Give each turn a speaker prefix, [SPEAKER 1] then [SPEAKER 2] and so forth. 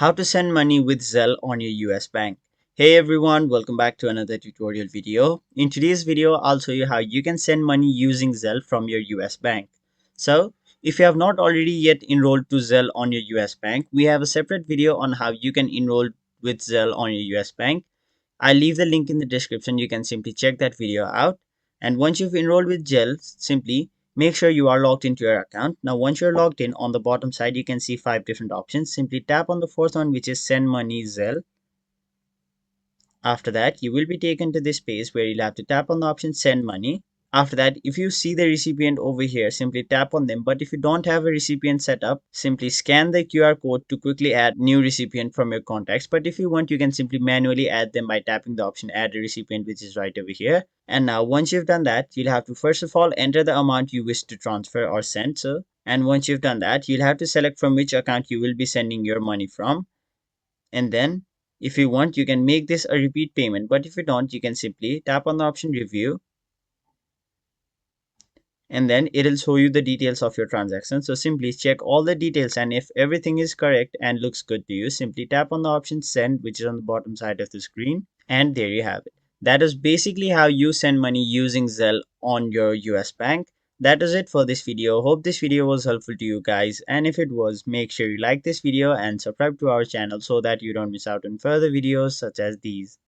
[SPEAKER 1] How to send money with Zelle on your US Bank. Hey everyone, welcome back to another tutorial video. In today's video, I'll show you how you can send money using Zelle from your US Bank. So, if you have not already yet enrolled to Zelle on your US Bank, we have a separate video on how you can enroll with Zelle on your US Bank. I'll leave the link in the description. You can simply check that video out. And once you've enrolled with Zelle, simply make sure you are logged into your account. Now, once you're logged in, on the bottom side, you can see 5 different options. Simply tap on the fourth one, which is Send Money Zelle. After that, you will be taken to this page where you'll have to tap on the option Send Money. After that, if you see the recipient over here, simply tap on them. But if you don't have a recipient set up, simply scan the QR code to quickly add new recipient from your contacts. But if you want, you can simply manually add them by tapping the option Add a Recipient, which is right over here. And now, once you've done that, you'll have to first of all enter the amount you wish to transfer or send. And once you've done that, you'll have to select from which account you will be sending your money from. And then if you want, you can make this a repeat payment. But if you don't, you can simply tap on the option Review, and then it'll show you the details of your transaction. So simply check all the details, and if everything is correct and looks good to you, simply tap on the option Send, which is on the bottom side of the screen, and there you have it. That is basically how you send money using Zelle on your US Bank. That is it for this video. Hope this video was helpful to you guys, and if it was, make sure you like this video and subscribe to our channel so that you don't miss out on further videos such as these.